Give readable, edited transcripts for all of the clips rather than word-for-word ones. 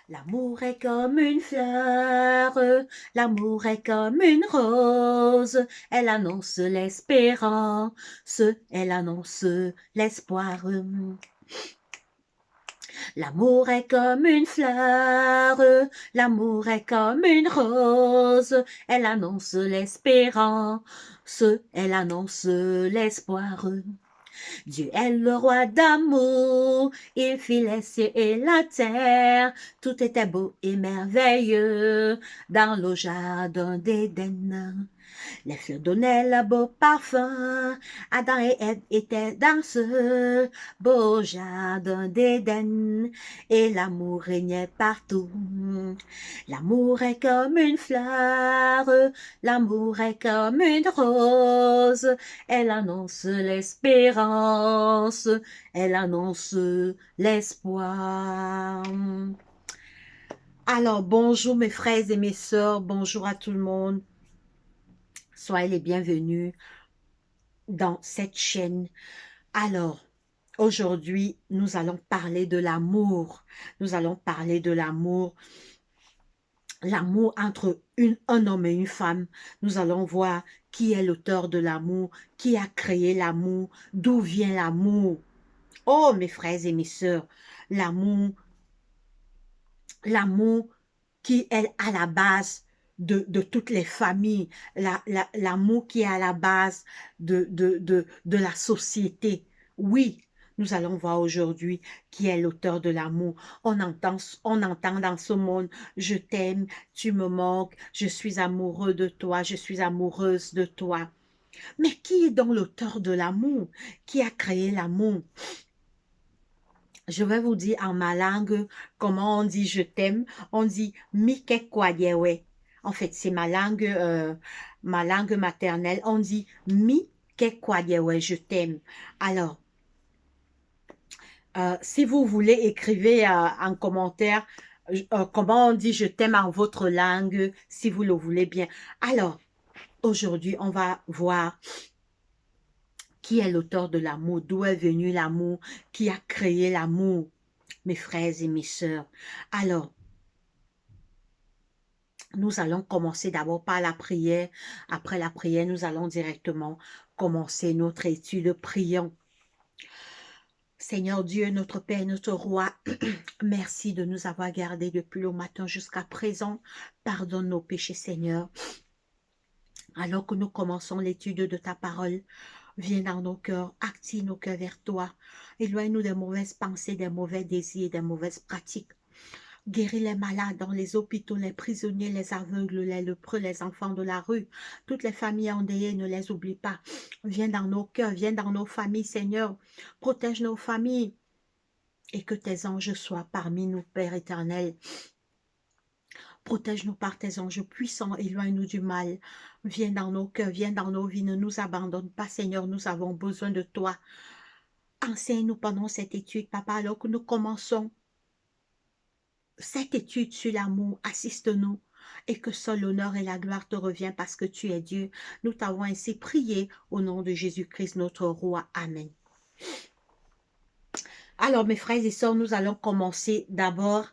L'amour est comme une fleur, l'amour est comme une rose, elle annonce l'espérance, elle annonce l'espoir. L'amour est comme une fleur, l'amour est comme une rose, elle annonce l'espérance, elle annonce l'espoir. Dieu est le roi d'amour, il fit les cieux et la terre, tout était beau et merveilleux dans le jardin d'Éden. Les fleurs donnaient le beau parfum, Adam et Ève étaient dans ce beau jardin d'Éden, et l'amour régnait partout. L'amour est comme une fleur, l'amour est comme une rose, elle annonce l'espérance, elle annonce l'espoir. Alors, bonjour mes frères et mes sœurs, bonjour à tout le monde. Soyez les bienvenus dans cette chaîne. Alors, aujourd'hui, nous allons parler de l'amour. Nous allons parler de l'amour. L'amour entre un homme et une femme. Nous allons voir qui est l'auteur de l'amour, qui a créé l'amour, d'où vient l'amour. Oh, mes frères et mes sœurs, l'amour, l'amour qui est à la base de toutes les familles, l'amour qui est à la base de la société. Oui, nous allons voir aujourd'hui qui est l'auteur de l'amour. On entend dans ce monde, je t'aime, tu me manques, je suis amoureux de toi, je suis amoureuse de toi. Mais qui est donc l'auteur de l'amour? Qui a créé l'amour? Je vais vous dire en ma langue comment on dit je t'aime. On dit mike kwayewe. En fait, c'est ma langue maternelle. On dit mike kwayewe, je t'aime. Alors, si vous voulez, écrivez en commentaire comment on dit je t'aime en votre langue, si vous le voulez bien. Alors, aujourd'hui, on va voir qui est l'auteur de l'amour, d'où est venu l'amour, qui a créé l'amour, mes frères et mes sœurs. Alors, nous allons commencer d'abord par la prière. Après la prière, nous allons directement commencer notre étude. Prions. Seigneur Dieu, notre Père, notre Roi, merci de nous avoir gardés depuis le matin jusqu'à présent. Pardonne nos péchés, Seigneur. Alors que nous commençons l'étude de ta parole, viens dans nos cœurs, active nos cœurs vers toi. Éloigne-nous des mauvaises pensées, des mauvais désirs, des mauvaises pratiques. Guéris les malades dans les hôpitaux, les prisonniers, les aveugles, les lépreux, les enfants de la rue. Toutes les familles endeuillées, ne les oublie pas. Viens dans nos cœurs, viens dans nos familles, Seigneur. Protège nos familles et que tes anges soient parmi nous, Père éternel. Protège-nous par tes anges puissants, éloigne-nous du mal. Viens dans nos cœurs, viens dans nos vies, ne nous abandonne pas, Seigneur, nous avons besoin de toi. Enseigne-nous pendant cette étude, Papa, alors que nous commençons cette étude sur l'amour. Assiste-nous et que seul l'honneur et la gloire te reviennent parce que tu es Dieu. Nous t'avons ainsi prié au nom de Jésus-Christ, notre Roi. Amen. Alors, mes frères et sœurs, nous allons commencer d'abord.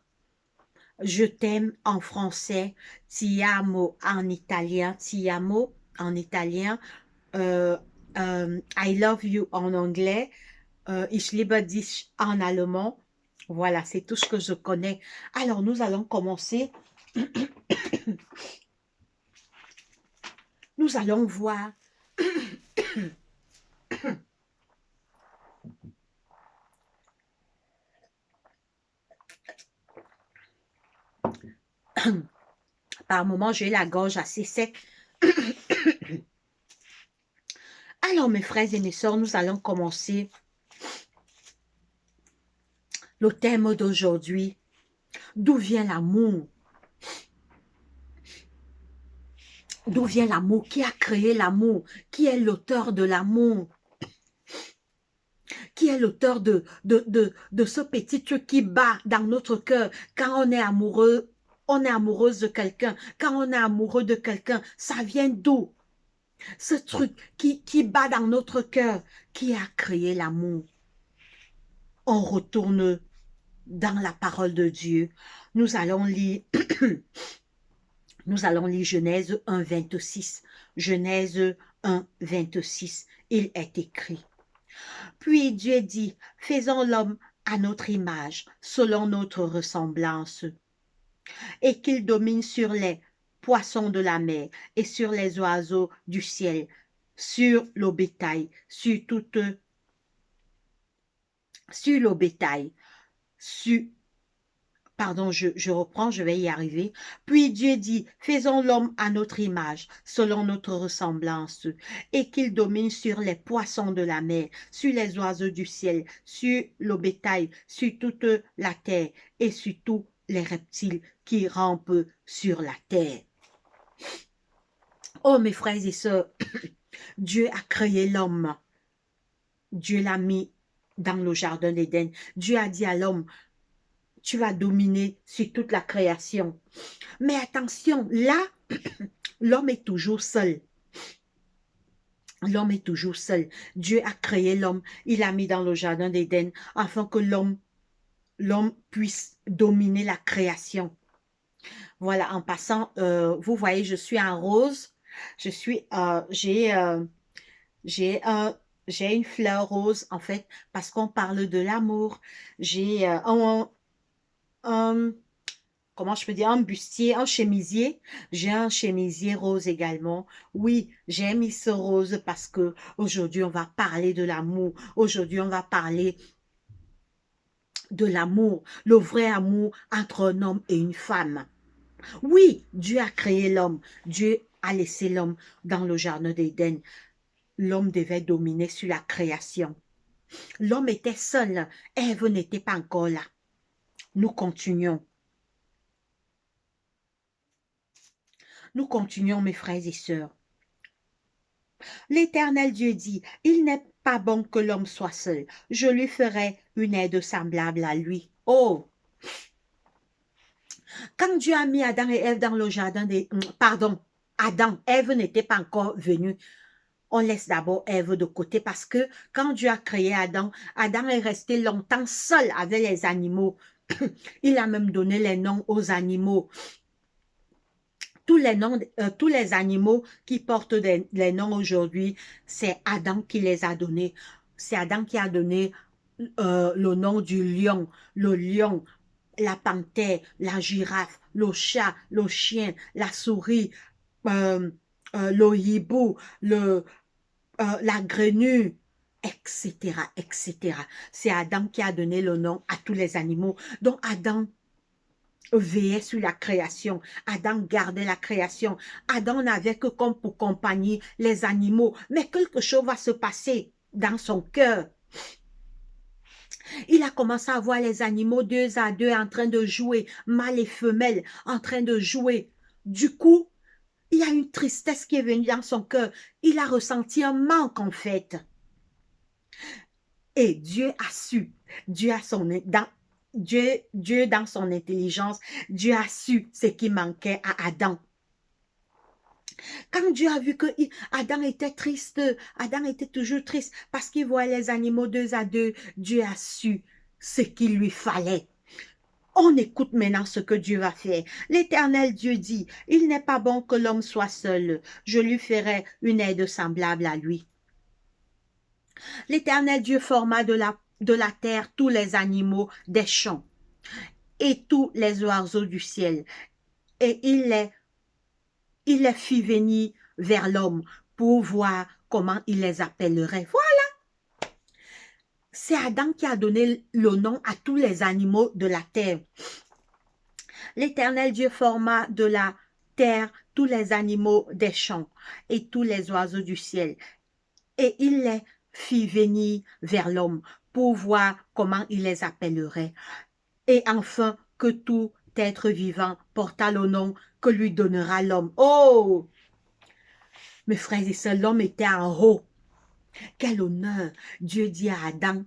Je t'aime en français, ti amo en italien, ti amo en italien, I love you en anglais, ich liebe dich en allemand. Voilà, c'est tout ce que je connais. Alors, nous allons commencer. Nous allons voir par moments, j'ai la gorge assez sec. Alors, mes frères et mes sœurs, nous allons commencer le thème d'aujourd'hui. D'où vient l'amour? D'où vient l'amour? Qui a créé l'amour? Qui est l'auteur de l'amour? Qui est l'auteur de ce petit truc qui bat dans notre cœur quand on est amoureux, on est amoureuse de quelqu'un. Quand on est amoureux de quelqu'un, ça vient d'où? Ce truc qui bat dans notre cœur, qui a créé l'amour? On retourne dans la parole de Dieu. Nous allons lire, nous allons lire Genèse 1, 26. Genèse 1, 26. Il est écrit. Puis Dieu dit, faisons l'homme à notre image, selon notre ressemblance, et qu'il domine sur les poissons de la mer et sur les oiseaux du ciel, sur le bétail, sur le bétail, pardon, je reprends, je vais y arriver. Puis Dieu dit, faisons l'homme à notre image, selon notre ressemblance, et qu'il domine sur les poissons de la mer, sur les oiseaux du ciel, sur le bétail, sur toute la terre, et sur tous les reptiles qui rampent sur la terre. Oh, mes frères et sœurs, Dieu a créé l'homme. Dieu l'a mis dans le jardin d'Éden. Dieu a dit à l'homme, tu vas dominer sur toute la création. Mais attention, là, l'homme est toujours seul. L'homme est toujours seul. Dieu a créé l'homme. Il l'a mis dans le jardin d'Éden afin que l'homme puisse dominer la création. Voilà, en passant, vous voyez, je suis en rose. J'ai une fleur rose, en fait, parce qu'on parle de l'amour. J'ai comment je peux dire, un bustier, un chemisier. J'ai un chemisier rose également. Oui, j'ai mis ce rose parce que aujourd'hui on va parler de l'amour. Aujourd'hui, on va parler de l'amour, le vrai amour entre un homme et une femme. Oui, Dieu a créé l'homme. Dieu a laissé l'homme dans le jardin d'Éden. L'homme devait dominer sur la création. L'homme était seul. Ève n'était pas encore là. Nous continuons. Nous continuons, mes frères et sœurs. L'Éternel Dieu dit, il n'est pas bon que l'homme soit seul. Je lui ferai une aide semblable à lui. Oh! Quand Dieu a mis Adam et Ève dans le jardin des... Pardon, Adam, Ève n'était pas encore venue. On laisse d'abord Ève de côté parce que quand Dieu a créé Adam, Adam est resté longtemps seul avec les animaux. Il a même donné les noms aux animaux. Tous les animaux qui portent les noms aujourd'hui, c'est Adam qui les a donnés. C'est Adam qui a donné le nom du lion, le lion, la panthère, la girafe, le chat, le chien, la souris, le hibou, la grenouille, etc., etc. C'est Adam qui a donné le nom à tous les animaux. Donc Adam veillait sur la création. Adam gardait la création. Adam n'avait que comme pour compagnie les animaux. Mais quelque chose va se passer dans son cœur. Il a commencé à voir les animaux deux à deux en train de jouer, mâle et femelle en train de jouer. Du coup, il y a une tristesse qui est venue dans son cœur. Il a ressenti un manque en fait. Et Dieu a su, Dieu dans son intelligence, Dieu a su ce qui manquait à Adam. Quand Dieu a vu que Adam était triste, Adam était toujours triste parce qu'il voyait les animaux deux à deux, Dieu a su ce qu'il lui fallait. On écoute maintenant ce que Dieu va faire. L'Éternel Dieu dit, il n'est pas bon que l'homme soit seul. Je lui ferai une aide semblable à lui. L'Éternel Dieu forma de la terre tous les animaux des champs et tous les oiseaux du ciel. Et il les fit venir vers l'homme pour voir comment il les appellerait. Voilà. C'est Adam qui a donné le nom à tous les animaux de la terre. L'Éternel Dieu forma de la terre tous les animaux des champs et tous les oiseaux du ciel. Et il les fit venir vers l'homme pour voir comment il les appellerait. Et enfin, que tout être vivant porta le nom que lui donnera l'homme. Oh! Mes frères et sœurs, l'homme était en haut. Quel honneur! Dieu dit à Adam,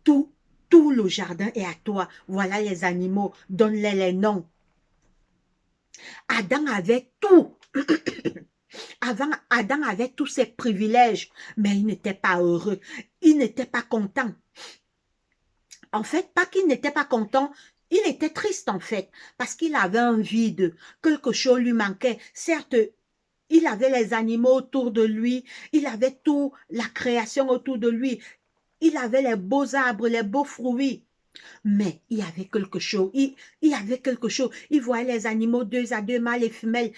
tout le jardin est à toi. Voilà les animaux, donne-les les noms. Adam avait tout. Avant, Adam avait tous ses privilèges, mais il n'était pas heureux. Il n'était pas content. En fait, pas qu'il n'était pas content, il était triste en fait, parce qu'il avait un vide, quelque chose lui manquait. Certes, il avait les animaux autour de lui, il avait tout, la création autour de lui, il avait les beaux arbres, les beaux fruits. Mais il y avait quelque chose, il y avait quelque chose. Il voyait les animaux deux à deux, mâles et femelles.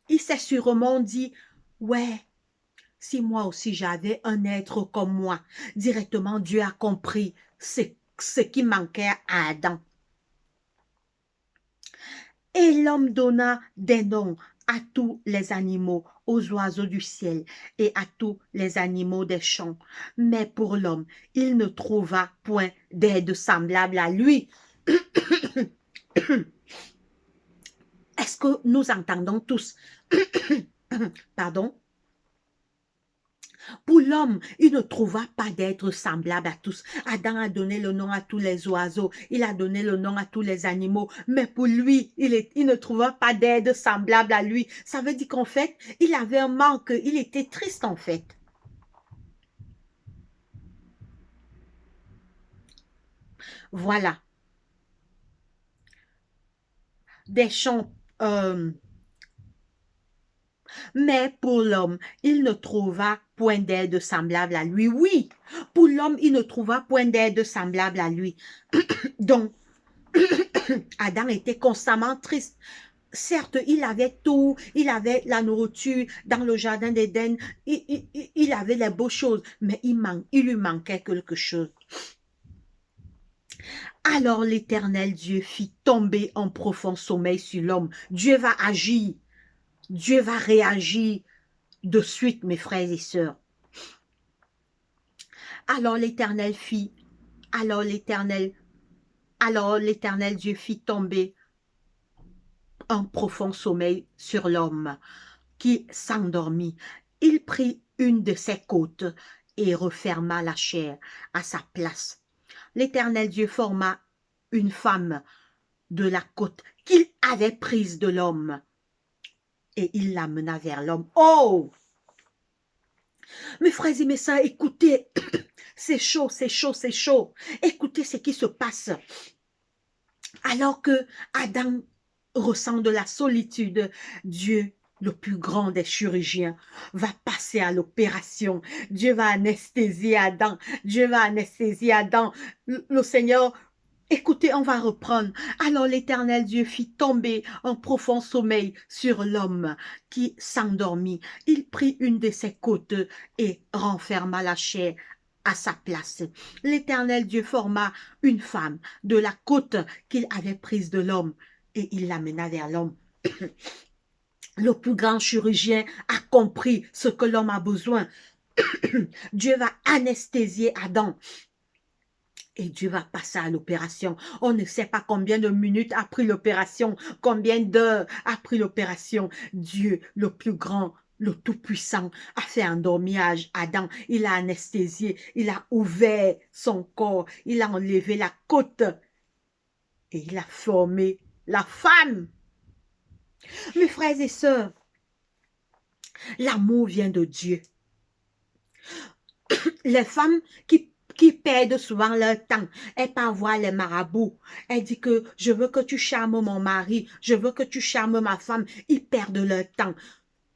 Il s'est sûrement dit, ouais, si moi aussi j'avais un être comme moi, directement Dieu a compris ce qui manquait à Adam. Et l'homme donna des noms à tous les animaux, aux oiseaux du ciel et à tous les animaux des champs. Mais pour l'homme, il ne trouva point d'aide semblable à lui. Est-ce que nous entendons tous? Pardon? Pour l'homme, il ne trouva pas d'être semblable à tous. Adam a donné le nom à tous les oiseaux, il a donné le nom à tous les animaux, mais pour lui, il ne trouva pas d'aide semblable à lui. Ça veut dire qu'en fait, il avait un manque, il était triste en fait. Voilà. Des chants. Mais pour l'homme, il ne trouva point d'aide semblable à lui. Oui, pour l'homme, il ne trouva point d'aide semblable à lui. Donc, Adam était constamment triste. Certes, il avait tout, il avait la nourriture dans le jardin d'Éden, il avait les beaux choses, mais il lui manquait quelque chose. Alors l'Éternel Dieu fit tomber un profond sommeil sur l'homme. Dieu va agir, Dieu va réagir de suite, mes frères et sœurs. Alors l'Éternel fit, alors l'Éternel Dieu fit tomber un profond sommeil sur l'homme qui s'endormit. Il prit une de ses côtes et referma la chair à sa place. L'Éternel Dieu forma une femme de la côte qu'il avait prise de l'homme et il l'amena vers l'homme. Oh! Mes frères et mes sœurs, écoutez, c'est chaud, c'est chaud, c'est chaud. Écoutez ce qui se passe. Alors que Adam ressent de la solitude, Dieu, le plus grand des chirurgiens, va passer à l'opération. Dieu va anesthésier Adam. Dieu va anesthésier Adam. Le Seigneur, écoutez, on va reprendre. Alors l'Éternel Dieu fit tomber un profond sommeil sur l'homme qui s'endormit. Il prit une de ses côtes et renferma la chair à sa place. L'Éternel Dieu forma une femme de la côte qu'il avait prise de l'homme et il l'amena vers l'homme. Le plus grand chirurgien a compris ce que l'homme a besoin. Dieu va anesthésier Adam. Et Dieu va passer à l'opération. On ne sait pas combien de minutes a pris l'opération, combien d'heures a pris l'opération. Dieu, le plus grand, le Tout-Puissant, a fait endormir Adam. Il a anesthésié, il a ouvert son corps, il a enlevé la côte et il a formé la femme. Mes frères et sœurs, l'amour vient de Dieu. Les femmes qui perdent souvent leur temps. Elles partent voir les marabouts. Elles disent que je veux que tu charmes mon mari, je veux que tu charmes ma femme. Ils perdent leur temps.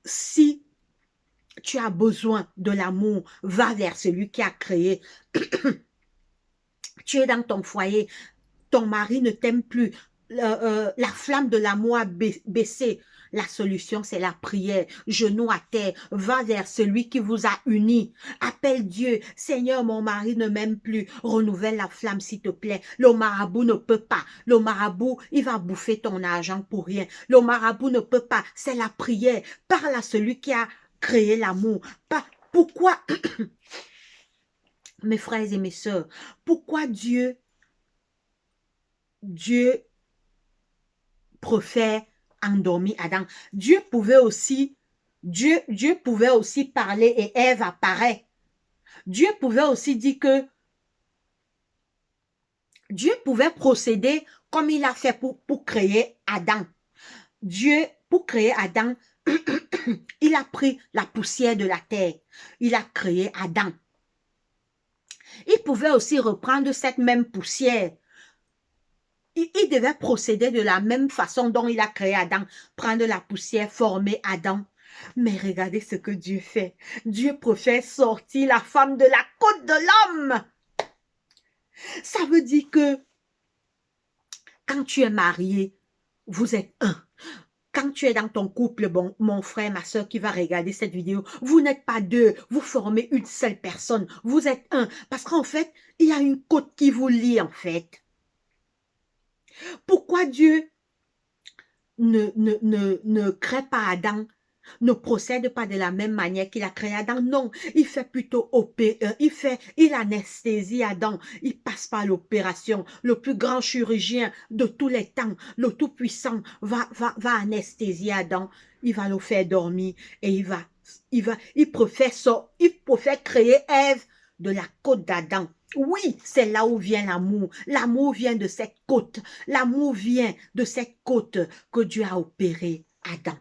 Si tu as besoin de l'amour, va vers celui qui a créé. Tu es dans ton foyer, ton mari ne t'aime plus, la flamme de l'amour a baissé. La solution, c'est la prière. Genou à terre, va vers celui qui vous a unis. Appelle Dieu. Seigneur, mon mari ne m'aime plus. Renouvelle la flamme, s'il te plaît. Le marabout ne peut pas. Le marabout, il va bouffer ton argent pour rien. Le marabout ne peut pas. C'est la prière. Parle à celui qui a créé l'amour. Pourquoi, mes frères et mes sœurs, pourquoi Dieu préfère endormir Adam? Dieu pouvait aussi parler et Ève apparaît. Dieu pouvait aussi dire que Dieu pouvait procéder comme il a fait pour créer Adam. Dieu, pour créer Adam, il a pris la poussière de la terre. Il a créé Adam. Il pouvait aussi reprendre cette même poussière. Il devait procéder de la même façon dont il a créé Adam, prendre la poussière, former Adam. Mais regardez ce que Dieu fait. Dieu préfère sortir la femme de la côte de l'homme. Ça veut dire que quand tu es marié, vous êtes un. Quand tu es dans ton couple, bon, mon frère, ma soeur qui va regarder cette vidéo, vous n'êtes pas deux, vous formez une seule personne. Vous êtes un. Parce qu'en fait, il y a une côte qui vous lie, en fait. Pourquoi Dieu ne crée pas Adam, ne procède pas de la même manière qu'il a créé Adam? Non, il fait plutôt il anesthésie Adam, il passe par l'opération. Le plus grand chirurgien de tous les temps, le tout-puissant, va anesthésier Adam, il va le faire dormir et il préfère créer Ève de la côte d'Adam. Oui, c'est là où vient l'amour. L'amour vient de cette côte. L'amour vient de cette côte que Dieu a opérée Adam.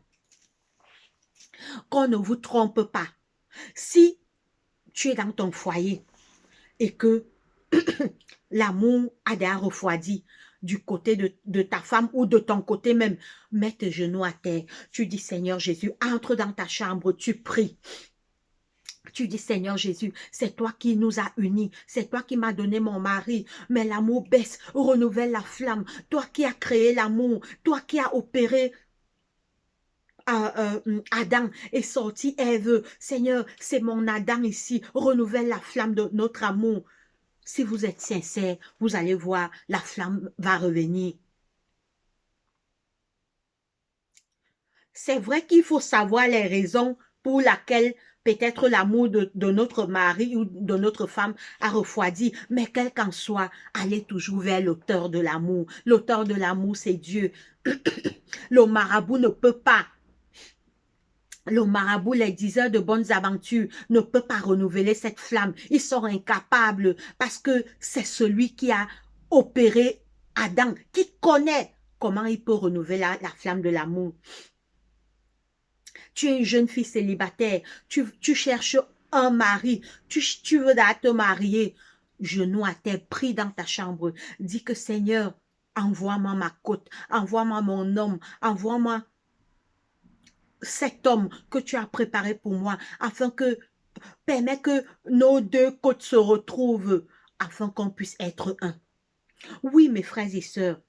Qu'on ne vous trompe pas. Si tu es dans ton foyer et que l'amour a déjà refroidi du côté de ta femme ou de ton côté même, mets tes genoux à terre. Tu dis, Seigneur Jésus, entre dans ta chambre, tu pries. Tu dis, Seigneur Jésus, c'est toi qui nous as unis, c'est toi qui m'as donné mon mari, mais l'amour baisse, renouvelle la flamme, toi qui as créé l'amour, toi qui as opéré Adam et sorti Ève, Seigneur, c'est mon Adam ici, renouvelle la flamme de notre amour. Si vous êtes sincère, vous allez voir, la flamme va revenir. C'est vrai qu'il faut savoir les raisons pour lesquelles peut-être l'amour de notre mari ou de notre femme a refroidi, mais quel qu'en soit, allez toujours vers l'auteur de l'amour. L'auteur de l'amour, c'est Dieu. Le marabout ne peut pas. Le marabout, les diseurs de bonnes aventures, ne peut pas renouveler cette flamme. Ils sont incapables parce que c'est celui qui a opéré Adam, qui connaît comment il peut renouveler la flamme de l'amour. Tu es une jeune fille célibataire, tu cherches un mari, tu veux te marier, genou à terre, prie dans ta chambre, dis que Seigneur, envoie-moi ma côte, envoie-moi mon homme, envoie-moi cet homme que tu as préparé pour moi, afin que, permets que nos deux côtes se retrouvent, afin qu'on puisse être un. Oui, mes frères et sœurs,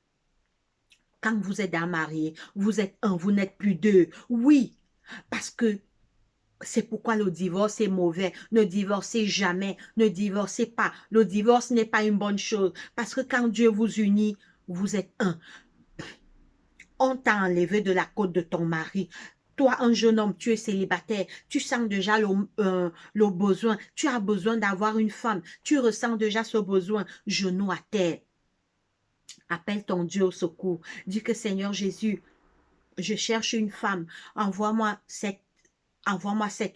quand vous êtes mariés, vous êtes un, vous n'êtes plus deux. Oui, parce que c'est pourquoi le divorce est mauvais. Ne divorcez jamais, ne divorcez pas. Le divorce n'est pas une bonne chose, parce que quand Dieu vous unit, vous êtes un. On t'a enlevé de la côte de ton mari. Toi, un jeune homme, tu es célibataire, tu sens déjà le besoin, tu as besoin d'avoir une femme, tu ressens déjà ce besoin, genou à terre. Appelle ton Dieu au secours. Dis que Seigneur Jésus, je cherche une femme, envoie-moi cette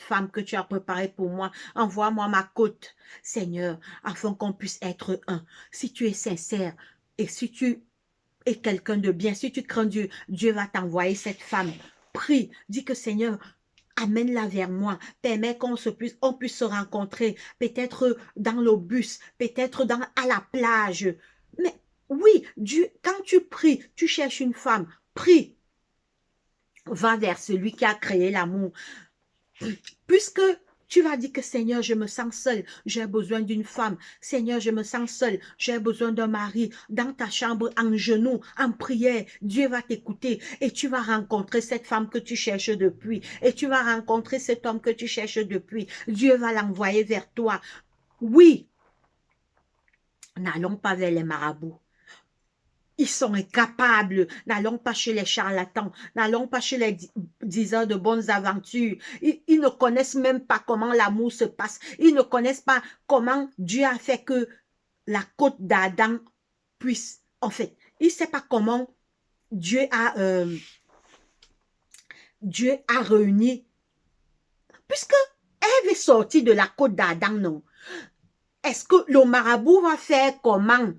femme que tu as préparée pour moi. Envoie-moi ma côte, Seigneur, afin qu'on puisse être un. Si tu es sincère et si tu es quelqu'un de bien, si tu crains Dieu, Dieu va t'envoyer cette femme. Prie, dis que Seigneur, amène-la vers moi. Permets on puisse se rencontrer, peut-être dans le bus, peut-être à la plage. Mais oui, Dieu, quand tu pries, tu cherches une femme, prie. Va vers celui qui a créé l'amour. Puisque tu vas dire que Seigneur, je me sens seul, j'ai besoin d'une femme. Seigneur, je me sens seul, j'ai besoin d'un mari. Dans ta chambre, en genoux, en prière, Dieu va t'écouter et tu vas rencontrer cette femme que tu cherches depuis. Et tu vas rencontrer cet homme que tu cherches depuis. Dieu va l'envoyer vers toi. Oui, n'allons pas vers les marabouts. Ils sont incapables. N'allons pas chez les charlatans. N'allons pas chez les diseurs de bonnes aventures. Ils ne connaissent même pas comment l'amour se passe. Ils ne connaissent pas comment Dieu a fait que la côte d'Adam puisse... En fait, il ne sait pas comment Dieu a réuni. Puisque Ève est sortie de la côte d'Adam, non? Est-ce que le marabout va faire comment?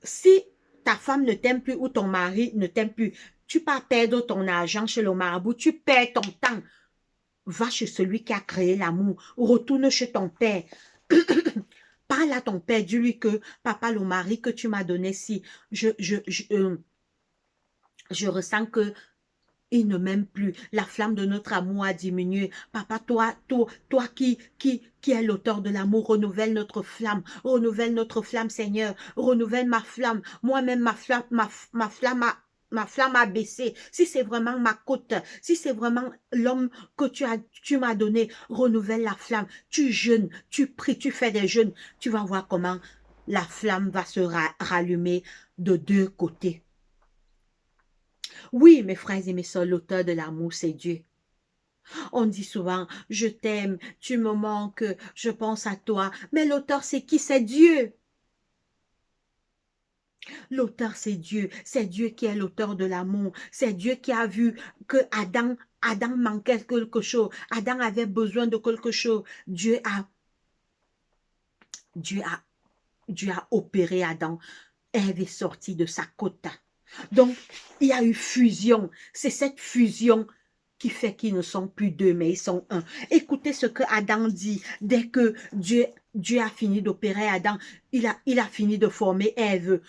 Si ta femme ne t'aime plus ou ton mari ne t'aime plus, tu peux perdre ton argent chez le marabout, tu perds ton temps. Va chez celui qui a créé l'amour. Retourne chez ton père. Parle à ton père. Dis-lui que, papa, le mari que tu m'as donné, si je ressens que il ne m'aime plus. La flamme de notre amour a diminué. Papa, toi qui es l'auteur de l'amour, renouvelle notre flamme. Renouvelle notre flamme, Seigneur. Renouvelle ma flamme. Moi-même, ma flamme a baissé. Si c'est vraiment ma côte, si c'est vraiment l'homme que tu m'as donné, renouvelle la flamme. Tu jeûnes, tu pries, tu fais des jeûnes. Tu vas voir comment la flamme va se rallumer de deux côtés. Oui, mes frères et mes sœurs, l'auteur de l'amour, c'est Dieu. On dit souvent, je t'aime, tu me manques, je pense à toi. Mais l'auteur, c'est qui? C'est Dieu. L'auteur, c'est Dieu. C'est Dieu qui est l'auteur de l'amour. C'est Dieu qui a vu que Adam manquait quelque chose. Adam avait besoin de quelque chose. Dieu a opéré Adam. Ève est sortie de sa côte. Donc, il y a eu fusion. C'est cette fusion qui fait qu'ils ne sont plus deux, mais ils sont un. Écoutez ce que Adam dit. Dès que Dieu a fini d'opérer Adam, il a fini de former Ève.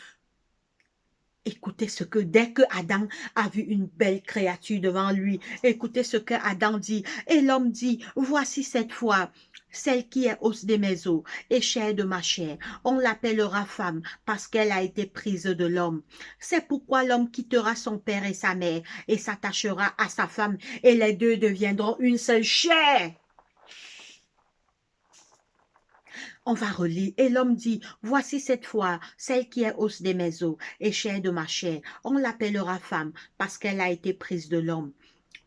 Écoutez ce que, dès que Adam a vu une belle créature devant lui, écoutez ce que Adam dit. Et l'homme dit, voici cette fois, celle qui est os de mes os et chair de ma chair. On l'appellera femme parce qu'elle a été prise de l'homme. C'est pourquoi l'homme quittera son père et sa mère et s'attachera à sa femme et les deux deviendront une seule chair. On va relire. Et l'homme dit, voici cette fois, celle qui est os de mes os et chair de ma chair. On l'appellera femme parce qu'elle a été prise de l'homme.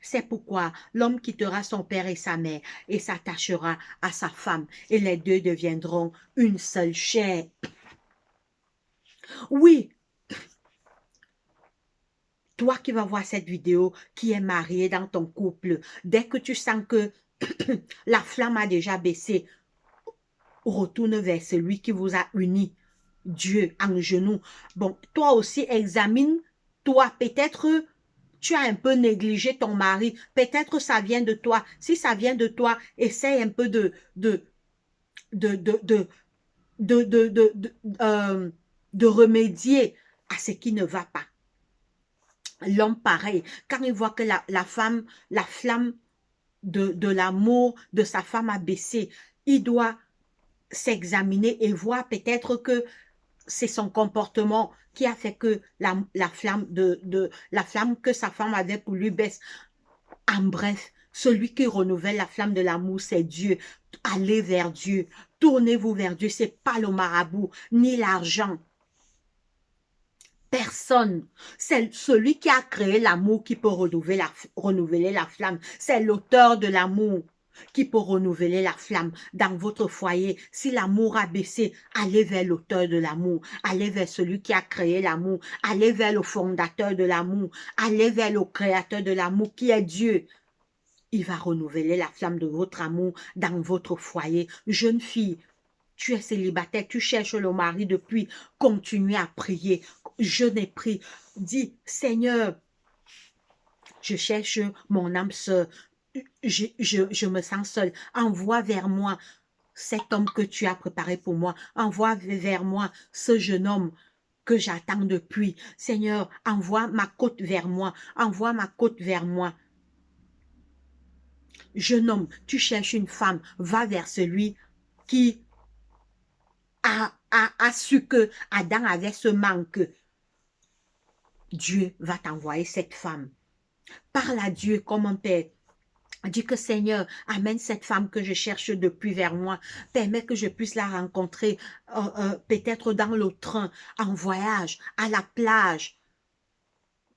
C'est pourquoi l'homme quittera son père et sa mère et s'attachera à sa femme et les deux deviendront une seule chair. Oui, toi qui vas voir cette vidéo, qui est marié dans ton couple, dès que tu sens que la flamme a déjà baissé, retourne vers celui qui vous a unis, Dieu, en genoux. Bon, toi aussi, examine-toi. Peut-être tu as un peu négligé ton mari. Peut-être ça vient de toi. Si ça vient de toi, essaye un peu de remédier à ce qui ne va pas. L'homme, pareil, quand il voit que la flamme de l'amour de sa femme a baissé, il doit s'examiner et voir peut-être que c'est son comportement qui a fait que la flamme que sa femme avait pour lui baisse. En bref, celui qui renouvelle la flamme de l'amour, c'est Dieu. Allez vers Dieu. Tournez-vous vers Dieu. C'est pas le marabout, ni l'argent. Personne. C'est celui qui a créé l'amour qui peut renouveler la flamme. C'est l'auteur de l'amour qui peut renouveler la flamme dans votre foyer. Si l'amour a baissé, allez vers l'auteur de l'amour, allez vers celui qui a créé l'amour, allez vers le fondateur de l'amour, allez vers le créateur de l'amour qui est Dieu. Il va renouveler la flamme de votre amour dans votre foyer. Jeune fille, tu es célibataire, tu cherches le mari depuis, continue à prier. Je n'ai pris, dis, Seigneur, je cherche mon âme sœur, je me sens seule, envoie vers moi cet homme que tu as préparé pour moi, envoie vers moi ce jeune homme que j'attends depuis. Seigneur, envoie ma côte vers moi, envoie ma côte vers moi. Jeune homme, tu cherches une femme, va vers celui qui a su que Adam avait ce manque. Dieu va t'envoyer cette femme. Parle à Dieu comme un père. Dis que Seigneur, amène cette femme que je cherche depuis vers moi. Permets que je puisse la rencontrer peut-être dans le train, en voyage, à la plage,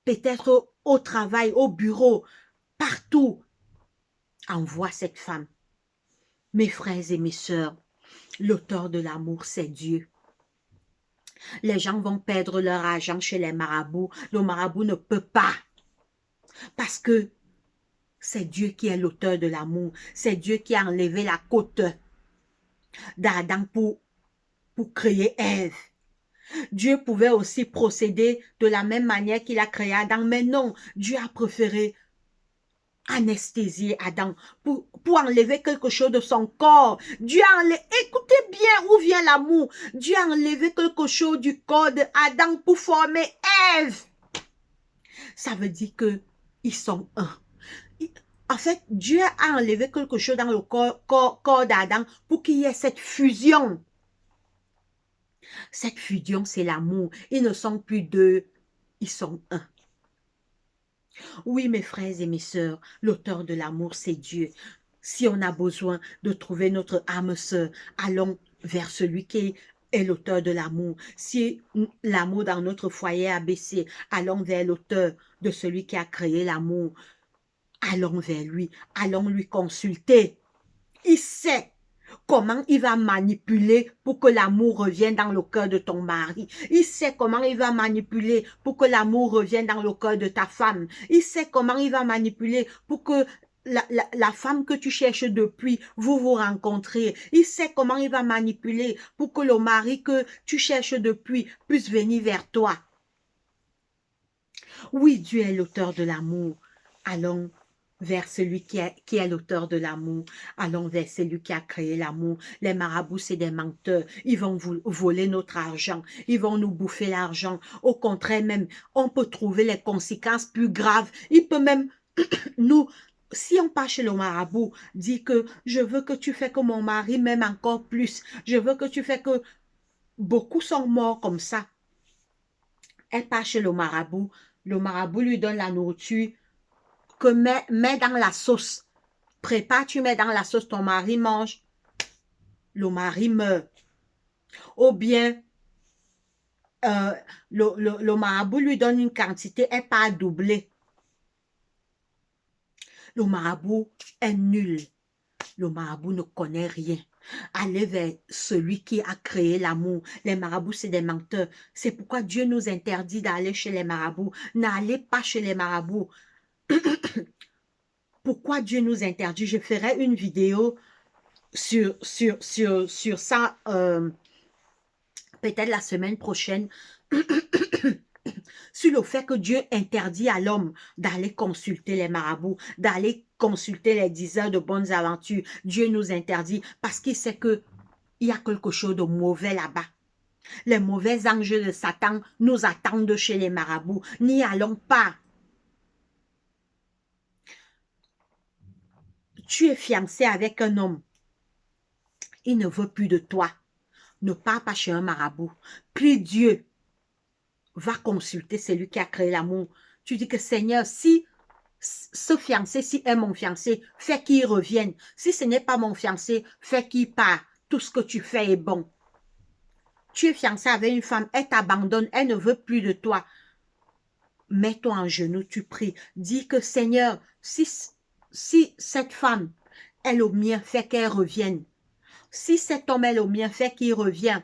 peut-être au travail, au bureau, partout. Envoie cette femme. Mes frères et mes sœurs, l'auteur de l'amour, c'est Dieu. Les gens vont perdre leur argent chez les marabouts. Le marabout ne peut pas. Parce que c'est Dieu qui est l'auteur de l'amour. C'est Dieu qui a enlevé la côte d'Adam pour créer Ève. Dieu pouvait aussi procéder de la même manière qu'il a créé Adam. Mais non, Dieu a préféré anesthésié Adam, pour enlever quelque chose de son corps. Dieu a enlevé, écoutez bien où vient l'amour. Dieu a enlevé quelque chose du corps d'Adam pour former Ève. Ça veut dire que ils sont un. En fait, Dieu a enlevé quelque chose dans le corps d'Adam pour qu'il y ait cette fusion. Cette fusion, c'est l'amour. Ils ne sont plus deux, ils sont un. Oui, mes frères et mes sœurs, l'auteur de l'amour, c'est Dieu. Si on a besoin de trouver notre âme sœur, allons vers celui qui est l'auteur de l'amour. Si l'amour dans notre foyer a baissé, allons vers l'auteur de celui qui a créé l'amour. Allons vers lui, allons lui consulter. Il sait comment il va manipuler pour que l'amour revienne dans le cœur de ton mari. Il sait comment il va manipuler pour que l'amour revienne dans le cœur de ta femme. Il sait comment il va manipuler pour que la femme que tu cherches depuis, vous vous rencontrez. Il sait comment il va manipuler pour que le mari que tu cherches depuis puisse venir vers toi. Oui, Dieu est l'auteur de l'amour. Allons vers celui qui est l'auteur de l'amour. Allons vers celui qui a créé l'amour. Les marabouts, c'est des menteurs. Ils vont voler notre argent. Ils vont nous bouffer l'argent. Au contraire même, on peut trouver les conséquences plus graves. Il peut même nous... Si on part chez le marabout, dit que je veux que tu fais que mon mari m'aime encore plus. Je veux que tu fais que... Beaucoup sont morts comme ça. Elle part chez le marabout lui donne la nourriture que mets dans la sauce. Prépare, tu mets dans la sauce, ton mari mange, le mari meurt. Ou bien, le marabout lui donne une quantité, elle part doubler. Le marabout est nul. Le marabout ne connaît rien. Allez vers celui qui a créé l'amour. Les marabouts, c'est des menteurs. C'est pourquoi Dieu nous interdit d'aller chez les marabouts. N'allez pas chez les marabouts. Pourquoi Dieu nous interdit? Je ferai une vidéo sur ça peut-être la semaine prochaine sur le fait que Dieu interdit à l'homme d'aller consulter les marabouts, d'aller consulter les diseurs de bonnes aventures. Dieu nous interdit parce qu'il sait qu'il y a quelque chose de mauvais là-bas. Les mauvais anges de Satan nous attendent chez les marabouts. N'y allons pas. Tu es fiancé avec un homme. Il ne veut plus de toi. Ne pars pas chez un marabout. Prie Dieu. Va consulter celui qui a créé l'amour. Tu dis que Seigneur, si ce fiancé, si est mon fiancé, fais qu'il revienne. Si ce n'est pas mon fiancé, fais qu'il part. Tout ce que tu fais est bon. Tu es fiancé avec une femme, elle t'abandonne, elle ne veut plus de toi. Mets-toi en genoux, tu pries. Dis que Seigneur, si cette femme est le mien, fais qu'elle revienne. Si cet homme est le mien, fais qu'il revienne.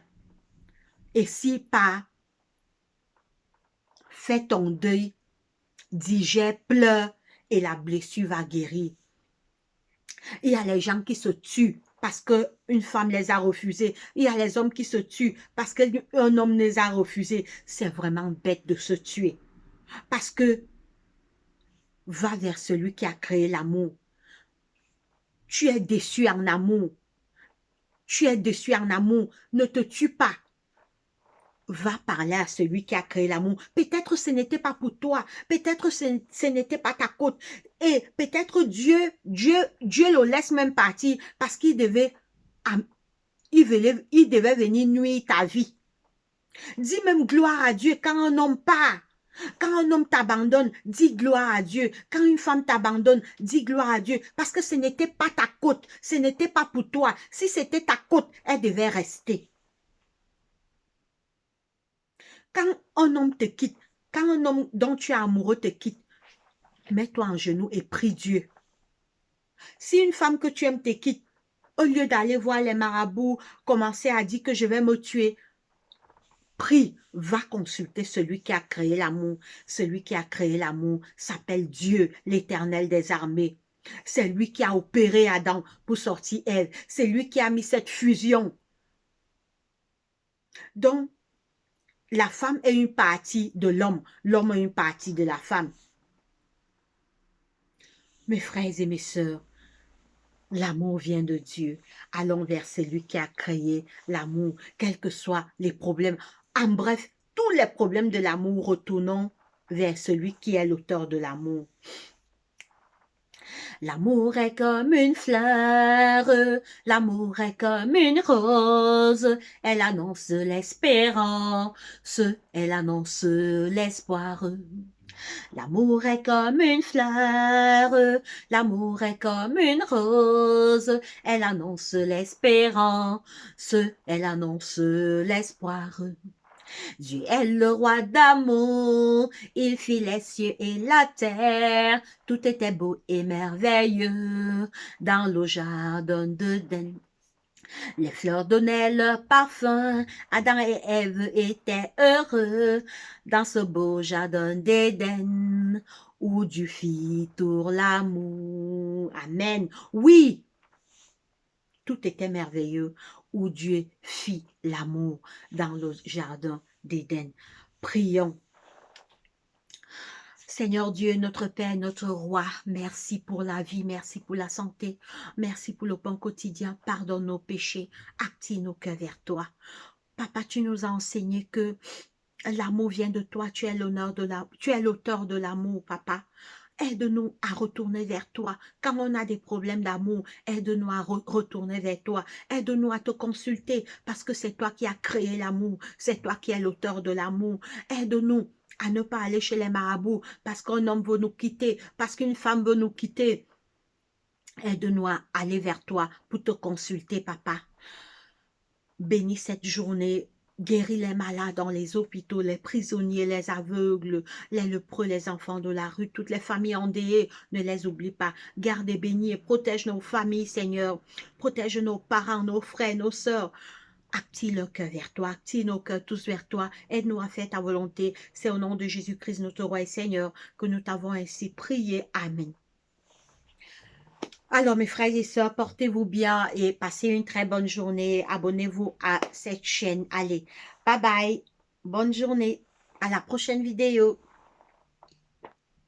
Et s'il part, fais ton deuil, digère, pleure et la blessure va guérir. Il y a les gens qui se tuent parce qu'une femme les a refusés. Il y a les hommes qui se tuent parce qu'un homme les a refusés. C'est vraiment bête de se tuer. Parce que va vers celui qui a créé l'amour. Tu es déçu en amour. Tu es déçu en amour. Ne te tue pas. Va parler à celui qui a créé l'amour. Peut-être ce n'était pas pour toi. Peut-être ce n'était pas ta côte. Et peut-être Dieu le laisse même partir parce qu'il devait venir nuire ta vie. Dis même gloire à Dieu quand un homme part. Quand un homme t'abandonne, dis gloire à Dieu. Quand une femme t'abandonne, dis gloire à Dieu. Parce que ce n'était pas ta côte. Ce n'était pas pour toi. Si c'était ta côte, elle devait rester. Quand un homme te quitte, quand un homme dont tu es amoureux te quitte, mets-toi en genoux et prie Dieu. Si une femme que tu aimes te quitte, au lieu d'aller voir les marabouts, commencer à dire que je vais me tuer, prie, va consulter celui qui a créé l'amour. Celui qui a créé l'amour s'appelle Dieu, l'Éternel des armées. C'est lui qui a opéré Adam pour sortir Ève. C'est lui qui a mis cette fusion. Donc, la femme est une partie de l'homme. L'homme est une partie de la femme. Mes frères et mes sœurs, l'amour vient de Dieu. Allons vers celui qui a créé l'amour, quels que soient les problèmes. En bref, tous les problèmes de l'amour, retournons vers celui qui est l'auteur de l'amour. L'amour est comme une fleur, l'amour est comme une rose, elle annonce l'espérance, elle annonce l'espoir. L'amour est comme une fleur, l'amour est comme une rose, elle annonce l'espérance, elle annonce l'espoir. Dieu est le roi d'amour, il fit les cieux et la terre, tout était beau et merveilleux dans le jardin d'Éden. Les fleurs donnaient leur parfum, Adam et Ève étaient heureux dans ce beau jardin d'Éden où Dieu fit tout l'amour. Amen. Oui, tout était merveilleux où Dieu fit l'amour dans le jardin d'Éden. Prions. Seigneur Dieu, notre Père, notre Roi, merci pour la vie, merci pour la santé, merci pour le pain quotidien, pardonne nos péchés, active nos cœurs vers toi. Papa, tu nous as enseigné que l'amour vient de toi, tu es l'auteur de l'amour, papa. Aide-nous à retourner vers toi. Quand on a des problèmes d'amour, aide-nous à retourner vers toi. Aide-nous à te consulter parce que c'est toi qui as créé l'amour. C'est toi qui es l'auteur de l'amour. Aide-nous à ne pas aller chez les marabouts parce qu'un homme veut nous quitter, parce qu'une femme veut nous quitter. Aide-nous à aller vers toi pour te consulter, papa. Bénis cette journée. Guéris les malades dans les hôpitaux, les prisonniers, les aveugles, les lépreux, les enfants de la rue, toutes les familles endeuillées, ne les oublie pas. Garde et bénis et protège nos familles, Seigneur. Protège nos parents, nos frères, nos sœurs. Active le cœur vers toi, active nos cœurs tous vers toi. Aide-nous à faire ta volonté. C'est au nom de Jésus-Christ, notre Roi et Seigneur, que nous t'avons ainsi prié. Amen. Alors, mes frères et sœurs, portez-vous bien et passez une très bonne journée. Abonnez-vous à cette chaîne. Allez, bye bye. Bonne journée. À la prochaine vidéo.